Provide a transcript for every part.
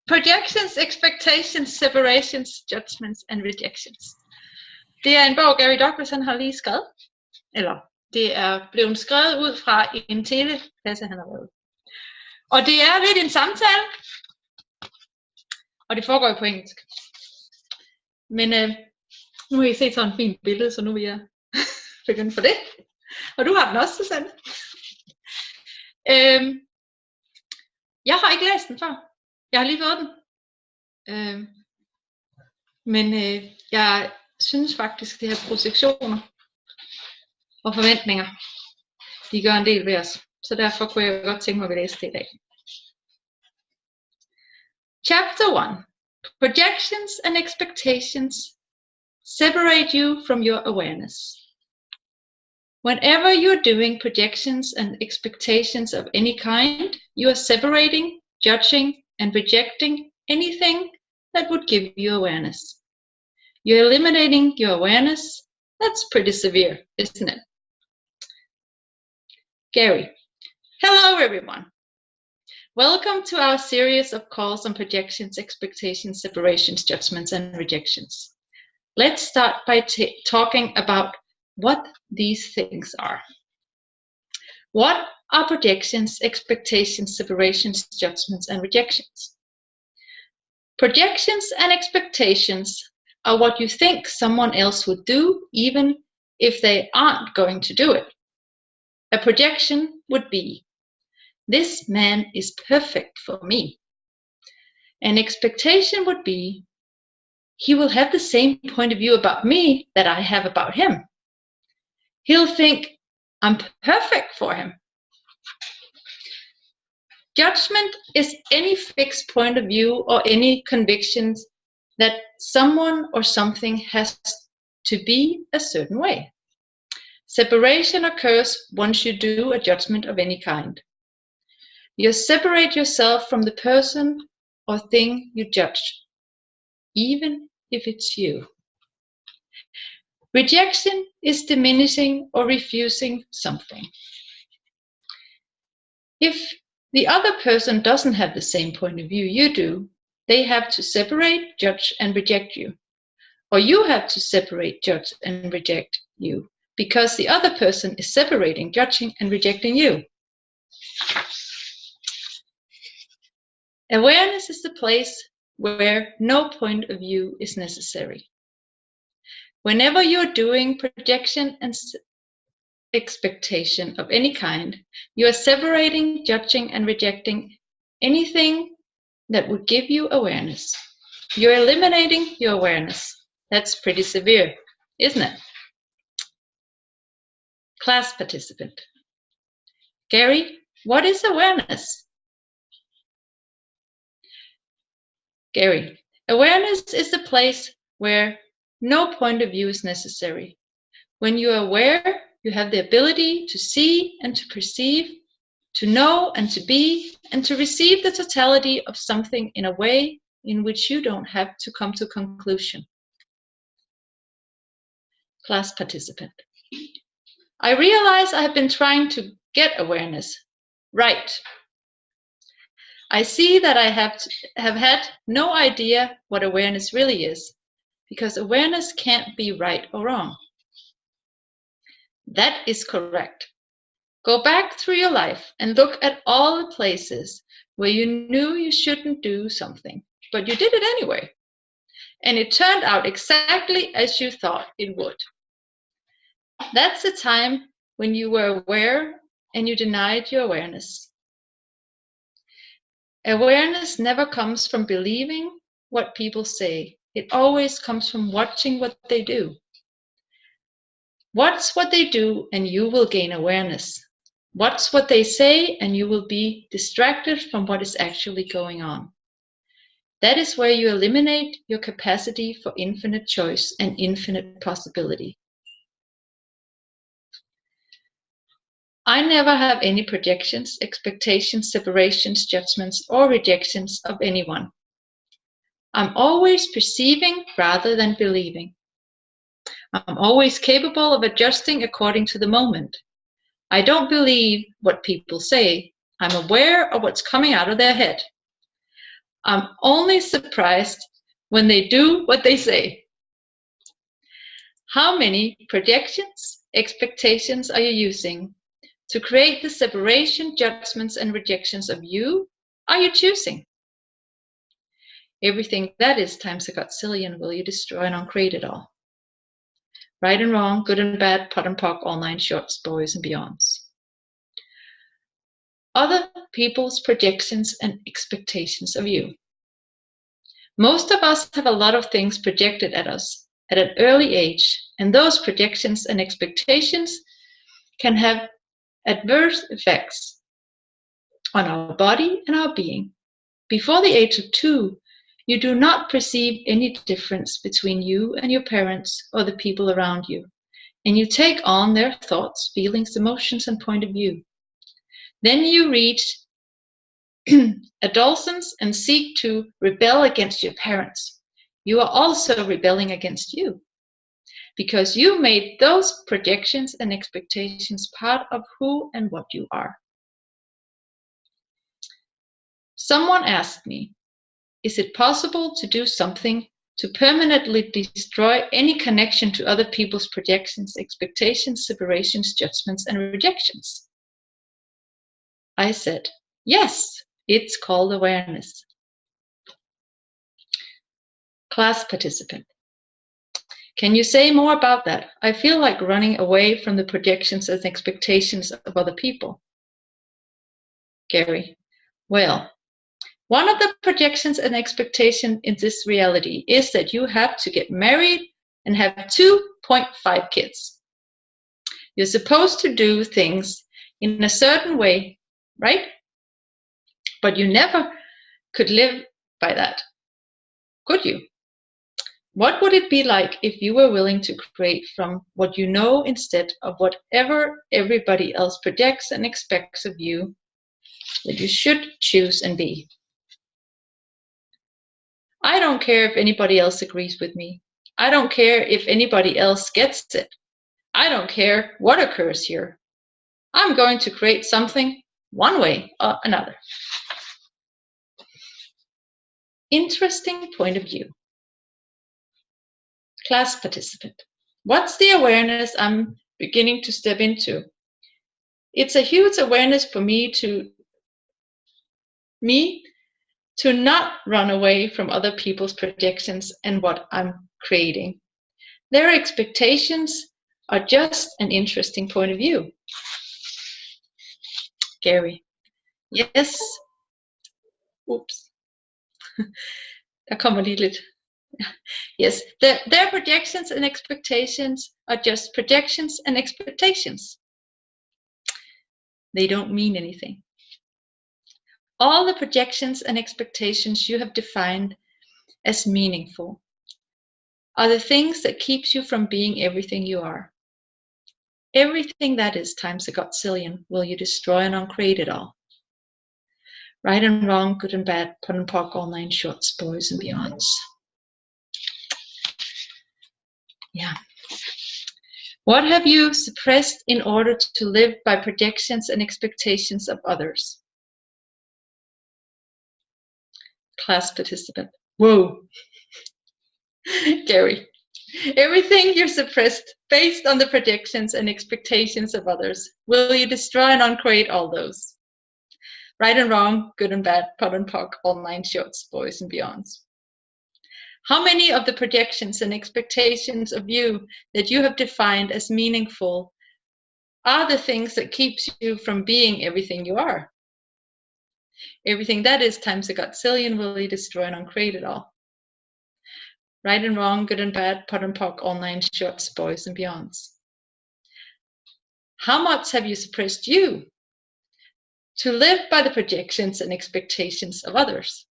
Projections, expectations, separations, judgments and rejections. Det er en bog, Gary Douglas han har lige skrevet. Eller det er blevet skrevet ud fra en teleklasse, han har været. Og det er lidt en samtale. Og det foregår jo på engelsk. Men nu har I set sådan et fint billede, så nu vil jeg begynde på det. Og du har den også, Susanne. Jeg har ikke læst den før. Jeg har lige fået den. Men jeg synes faktisk, det her projektioner og forventninger, de gør en del ved os. Så derfor kunne jeg godt tænke mig at læse det i dag. Chapter 1. Projections and expectations separate you from your awareness. Whenever you're doing projections and expectations of any kind, you are separating, judging, and rejecting anything that would give you awareness. You're eliminating your awareness. That's pretty severe, isn't it? Gary. Hello, everyone. Welcome to our series of calls on projections, expectations, separations, judgments, and rejections. Let's start by talking about what these things are. What are projections, expectations, separations, judgments, and rejections? Projections and expectations are what you think someone else would do, even if they aren't going to do it. A projection would be, this man is perfect for me. An expectation would be, he will have the same point of view about me that I have about him. He'll think I'm perfect for him. Judgment is any fixed point of view or any convictions that someone or something has to be a certain way. Separation occurs once you do a judgment of any kind. You separate yourself from the person or thing you judge, even if it's you. Rejection is diminishing or refusing something. If the other person doesn't have the same point of view you do, they have to separate, judge, and reject you. Or you have to separate, judge, and reject you, because the other person is separating, judging, and rejecting you. Awareness is the place where no point of view is necessary. Whenever you're doing projection and expectation of any kind, you are separating, judging, and rejecting anything that would give you awareness. You're eliminating your awareness. That's pretty severe, isn't it? Class participant. Gary, what is awareness? Gary, awareness is the place where no point of view is necessary. When you are aware, you have the ability to see and to perceive, to know and to be, and to receive the totality of something in a way in which you don't have to come to conclusion. Class participant. I realize I have been trying to get awareness. Right. I see that I have had no idea what awareness really is, because awareness can't be right or wrong. That is correct. Go back through your life and look at all the places where you knew you shouldn't do something, but you did it anyway. And it turned out exactly as you thought it would. That's the time when you were aware and you denied your awareness. Awareness never comes from believing what people say. It always comes from watching what they do. Watch what they do and you will gain awareness. Watch what they say and you will be distracted from what is actually going on. That is where you eliminate your capacity for infinite choice and infinite possibility. I never have any projections, expectations, separations, judgments, or rejections of anyone. I'm always perceiving rather than believing. I'm always capable of adjusting according to the moment. I don't believe what people say. I'm aware of what's coming out of their head. I'm only surprised when they do what they say. How many projections, expectations are you using to create the separation, judgments, and rejections of you are you choosing? Everything that is times a godzillion will you destroy and uncreate it all. Right and wrong, good and bad, pot and pock, all 9 shorts, boys and beyonds. Other people's projections and expectations of you. Most of us have a lot of things projected at us at an early age, and those projections and expectations can have adverse effects on our body and our being. Before the age of 2, you do not perceive any difference between you and your parents or the people around you, and you take on their thoughts, feelings, emotions, and point of view. Then you reach adolescence and seek to rebel against your parents. You are also rebelling against you, because you made those projections and expectations part of who and what you are. Someone asked me, is it possible to do something to permanently destroy any connection to other people's projections, expectations, separations, judgments, and rejections? I said, yes, it's called awareness. Class participant. Can you say more about that? I feel like running away from the projections and expectations of other people. Gary. Well, one of the projections and expectations in this reality is that you have to get married and have 2.5 kids. You're supposed to do things in a certain way, right? But you never could live by that, could you? What would it be like if you were willing to create from what you know instead of whatever everybody else projects and expects of you that you should choose and be? I don't care if anybody else agrees with me. I don't care if anybody else gets it. I don't care what occurs here. I'm going to create something one way or another. Interesting point of view. Class participant. What's the awareness I'm beginning to step into? It's a huge awareness for me to not run away from other people's projections and what I'm creating. Their expectations are just an interesting point of view. Gary. Yes. Oops. Der kommer lige lidt. Yes, their projections and expectations are just projections and expectations. They don't mean anything. All the projections and expectations you have defined as meaningful are the things that keeps you from being everything you are. Everything that is times a godzillion will you destroy and uncreate it all. Right and wrong, good and bad, pot and pock, all 9 shorts, boys and beyonds. Yeah. What have you suppressed in order to live by projections and expectations of others? Class participant. Whoa. Gary. Everything you suppressed based on the projections and expectations of others, will you destroy and uncreate all those? Right and wrong, good and bad, pot and pock, all 9 shorts, boys and beyonds. How many of the projections and expectations of you that you have defined as meaningful are the things that keeps you from being everything you are? Everything that is times a godzillion will you destroy and uncreate it all. Right and wrong, good and bad, pot and pock, all 9 shorts, boys and beyonds. How much have you suppressed you to live by the projections and expectations of others?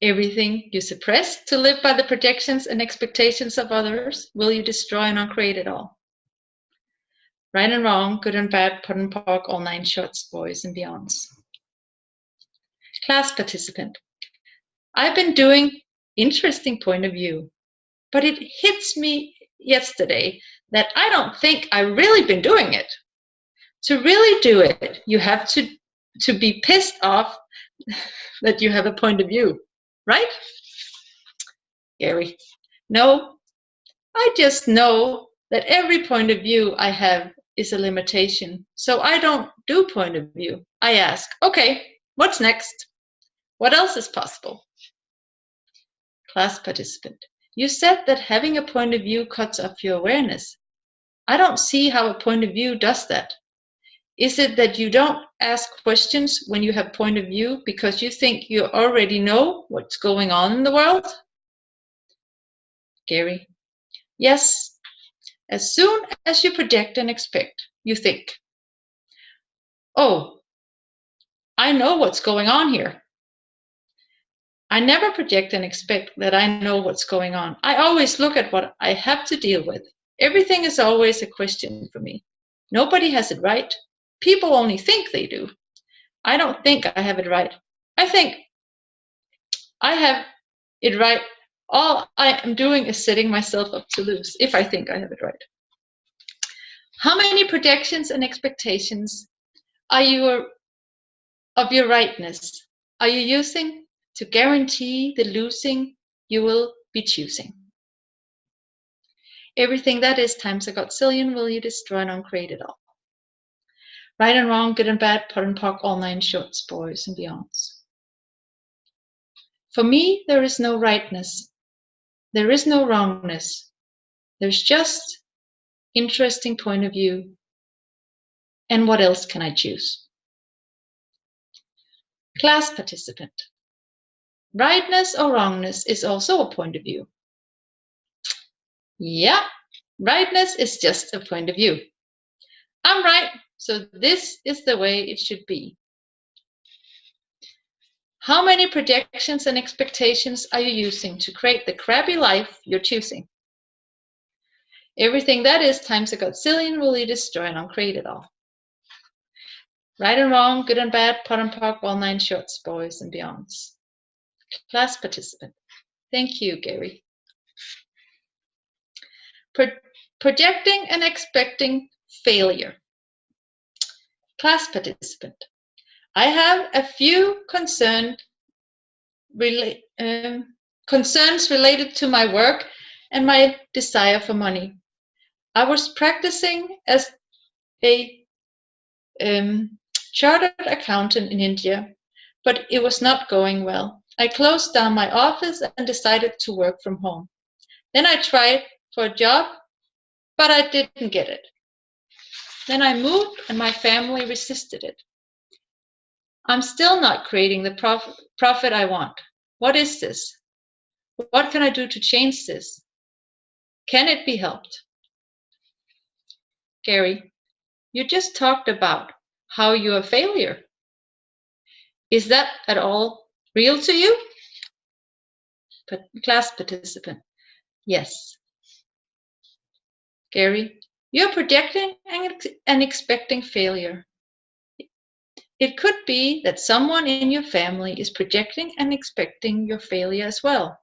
Everything you suppress to live by the projections and expectations of others will you destroy and uncreate it all. Right and wrong, good and bad, pot and pock, all 9 shorts, boys and beyonds. Class participant. I've been doing interesting point of view, but it hits me yesterday that I don't think I've really been doing it. To really do it, you have to be pissed off that you have a point of view, right? Gary, no, I just know that every point of view I have is a limitation. So I don't do point of view. I ask, okay, what's next? What else is possible? Class participant, you said that having a point of view cuts off your awareness. I don't see how a point of view does that. Is it that you don't ask questions when you have point of view because you think you already know what's going on in the world? Gary, yes. As soon as you project and expect, you think, oh, I know what's going on here. I never project and expect that I know what's going on. I always look at what I have to deal with. Everything is always a question for me. Nobody has it right. People only think they do. I don't think I have it right. I think I have it right. All I am doing is setting myself up to lose if I think I have it right. How many projections and expectations are you of your rightness are you using to guarantee the losing you will be choosing? Everything that is times a godzillion will you destroy and uncreate it all. Right and wrong, good and bad, pot and pock, all nine shorts, boys and beyonds. For me, there is no rightness. There is no wrongness. There's just interesting point of view. And what else can I choose? Class participant. Rightness or wrongness is also a point of view. Yeah, rightness is just a point of view. I'm right, so this is the way it should be. How many projections and expectations are you using to create the crappy life you're choosing? Everything that is times a godzillion will you destroy and uncreate it all. Right and wrong, good and bad, pot and pock, all nine shorts, boys and beyonds. Class participant. Thank you, Gary. Projecting and expecting failure. Class participant. I have a few concerns related to my work and my desire for money. I was practicing as a chartered accountant in India, but it was not going well. I closed down my office and decided to work from home. Then I tried for a job, but I didn't get it. Then I moved and my family resisted it. I'm still not creating the profit I want. What is this? What can I do to change this? Can it be helped? Gary, you just talked about how you're a failure. Is that at all real to you? Class participant, yes. Gary, you're projecting and expecting failure. It could be that someone in your family is projecting and expecting your failure as well.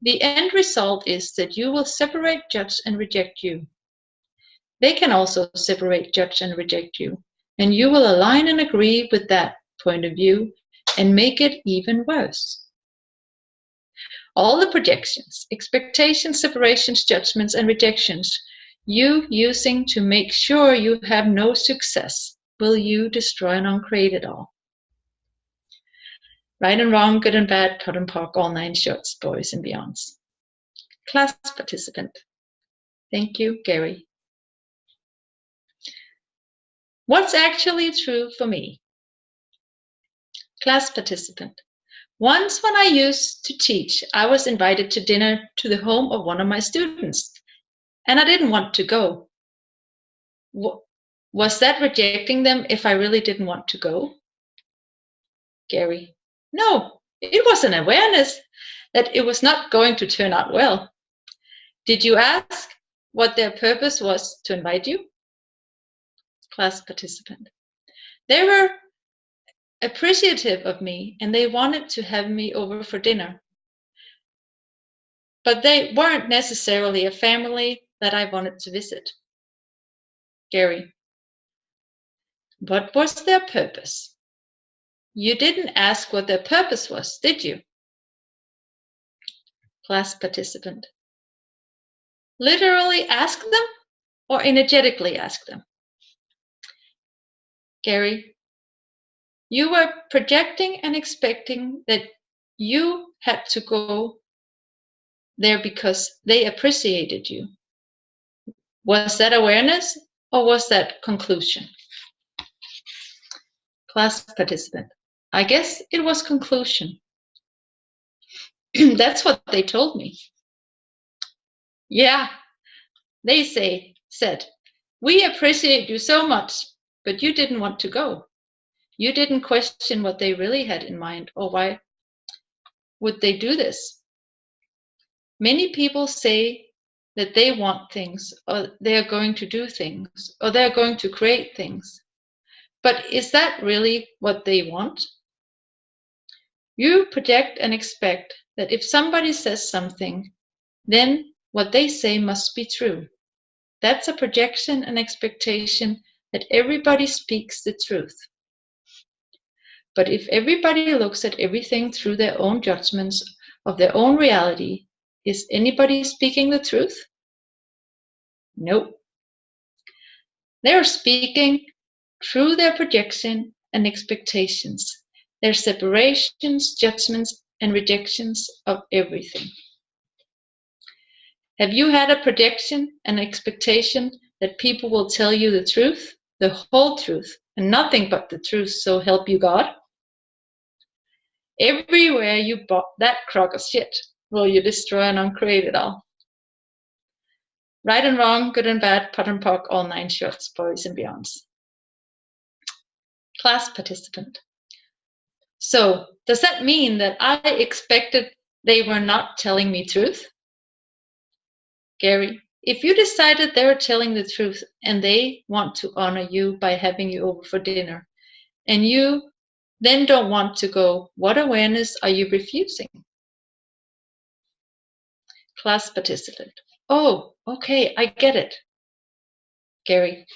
The end result is that you will separate, judge, and reject you. They can also separate, judge, and reject you, and you will align and agree with that point of view and make it even worse. All the projections, expectations, separations, judgments, and rejections you using to make sure you have no success will you destroy and uncreate it all. Right and wrong, good and bad, pot and pock, all nine shorts, boys and beyonds. Class participant. Thank you, Gary. What's actually true for me? Class participant. Once when I used to teach, I was invited to dinner to the home of one of my students, and I didn't want to go. Was that rejecting them if I really didn't want to go? Gary. No, it was an awareness that it was not going to turn out well. Did you ask what their purpose was to invite you? Class participant. They were appreciative of me and they wanted to have me over for dinner. But they weren't necessarily a family that I wanted to visit. Gary. What was their purpose? You didn't ask what their purpose was, did you? Class participant. Literally ask them or energetically ask them? Gary, you were projecting and expecting that you had to go there because they appreciated you. Was that awareness or was that conclusion? Class participant. I guess it was conclusion. That's what they told me. Yeah, they said, we appreciate you so much, but you didn't want to go. You didn't question what they really had in mind or why would they do this. Many people say that they want things or they're going to do things or they're going to create things. But is that really what they want? You project and expect that if somebody says something, then what they say must be true. That's a projection and expectation that everybody speaks the truth. But if everybody looks at everything through their own judgments of their own reality, is anybody speaking the truth? Nope. They're speaking through their projection and expectations, their separations, judgments, and rejections of everything. Have you had a projection and expectation that people will tell you the truth, the whole truth, and nothing but the truth, so help you God? Everywhere you bought that crock of shit, will you destroy and uncreate it all? Right and wrong, good and bad, pot and pock, all 9 shorts, boys and beyonds. Class participant. So, does that mean that I expected they were not telling me truth? Gary, if you decided they were telling the truth and they want to honor you by having you over for dinner, and you then don't want to go, what awareness are you refusing? Class participant. Oh, okay, I get it. Gary,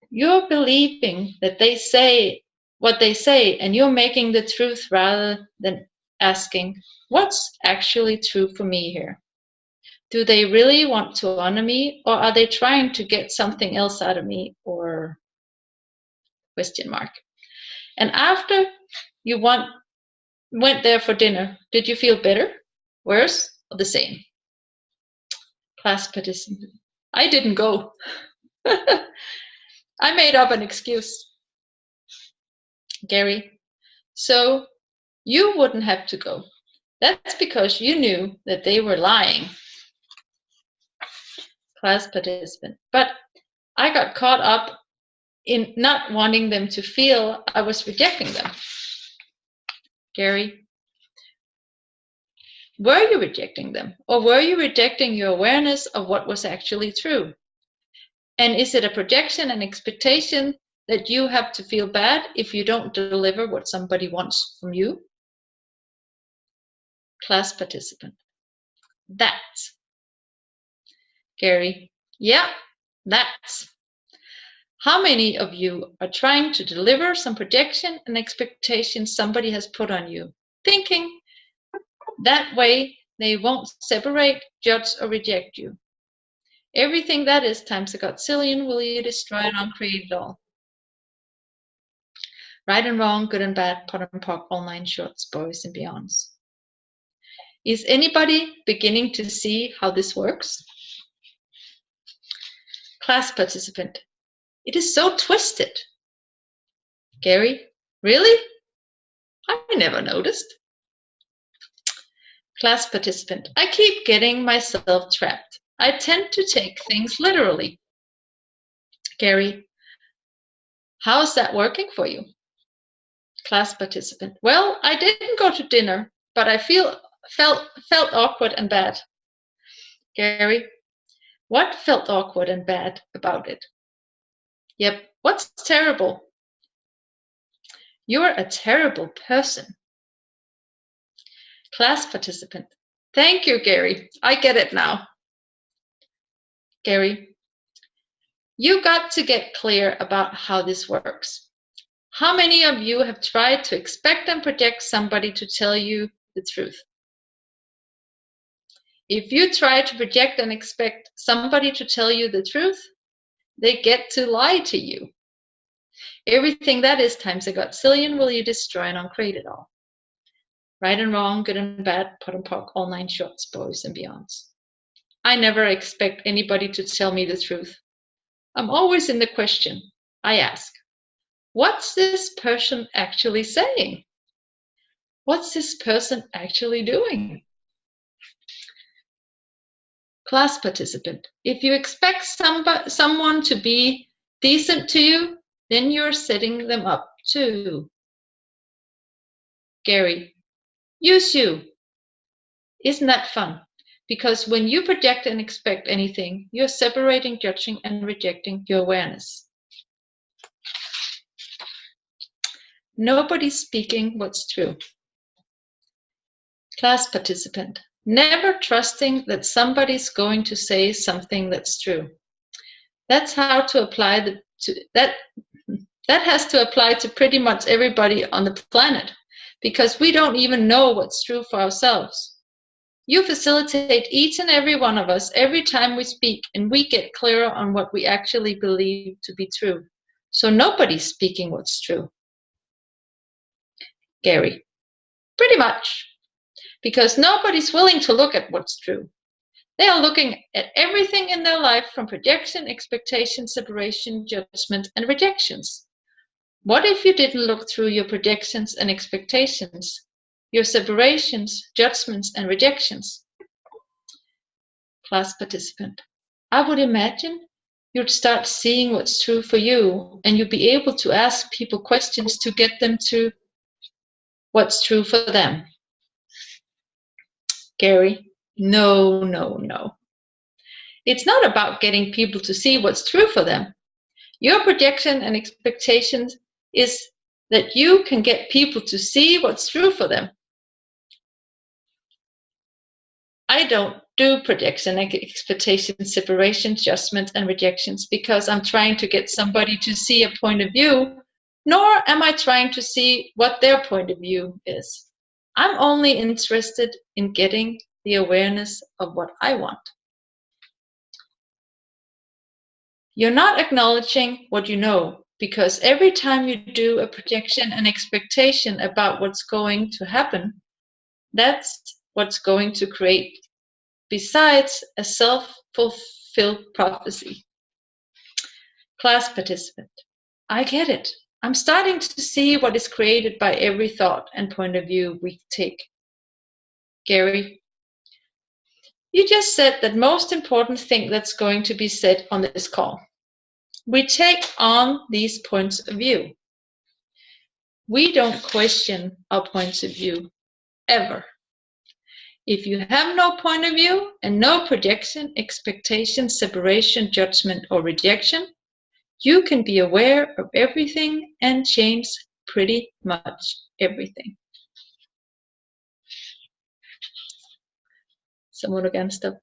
you're believing that they say what they say, and you're making the truth rather than asking, what's actually true for me here? Do they really want to honor me, or are they trying to get something else out of me, or question mark? And after you went there for dinner, did you feel better, worse, or the same? Class participant. I didn't go. I made up an excuse. Gary, so you wouldn't have to go. That's because you knew that they were lying. Class participant. But I got caught up in not wanting them to feel I was rejecting them. Gary, were you rejecting them? Or were you rejecting your awareness of what was actually true? And is it a projection and expectation that you have to feel bad if you don't deliver what somebody wants from you? Class participant. That's. Gary, yeah, that's. How many of you are trying to deliver some projection and expectation somebody has put on you, thinking that way they won't separate, judge, or reject you? Everything that is times a godzillion will you destroy and uncreate it all. Right and wrong, good and bad, pot and pock, all 9 shorts, boys and beyonds. Is anybody beginning to see how this works? Class participant. It is so twisted. Gary, really? I never noticed. Class participant. I keep getting myself trapped. I tend to take things literally. Gary, how's that working for you? Class participant. Well, I didn't go to dinner, but I felt awkward and bad. Gary, what felt awkward and bad about it? Yep, what's terrible? You're a terrible person. Class participant. Thank you, Gary. I get it now. Gary, you got to get clear about how this works. How many of you have tried to expect and project somebody to tell you the truth? If you try to project and expect somebody to tell you the truth, they get to lie to you. Everything that is times a godzillion will you destroy and uncreate it all. Right and wrong, good and bad, pot and pock, all 9 shorts, boys and beyonds. I never expect anybody to tell me the truth. I'm always in the question. I ask, what's this person actually saying? What's this person actually doing? Class participant. If you expect someone to be decent to you, then you're setting them up too. Gary. Use you. Isn't that fun? Because when you project and expect anything, you're separating, judging, and rejecting your awareness. Nobody's speaking what's true. Class participant. Never trusting that somebody's going to say something that's true. That's how to apply that has to apply to pretty much everybody on the planet, because we don't even know what's true for ourselves. You facilitate each and every one of us every time we speak, and we get clearer on what we actually believe to be true. So nobody's speaking what's true. Gary. Pretty much. Because nobody's willing to look at what's true. They are looking at everything in their life from projection, expectation, separation, judgment, and rejections. What if you didn't look through your projections and expectations, your separations, judgments, and rejections? Class participant. I would imagine you'd start seeing what's true for you, and you'd be able to ask people questions to get them to what's true for them. Gary, no, no, no. It's not about getting people to see what's true for them. Your projection and expectations is that you can get people to see what's true for them. I don't do projection, expectation, separation, judgment, and rejections because I'm trying to get somebody to see a point of view, nor am I trying to see what their point of view is. I'm only interested in getting the awareness of what I want. You're not acknowledging what you know, because every time you do a projection and expectation about what's going to happen, that's what's going to create, besides a self-fulfilled prophecy. Class participant. I get it. I'm starting to see what is created by every thought and point of view we take. Gary, you just said the most important thing that's going to be said on this call. We take on these points of view. We don't question our points of view, ever. If you have no point of view and no projection, expectation, separation, judgment, or rejection, you can be aware of everything and change pretty much everything. Så må du gerne stoppe.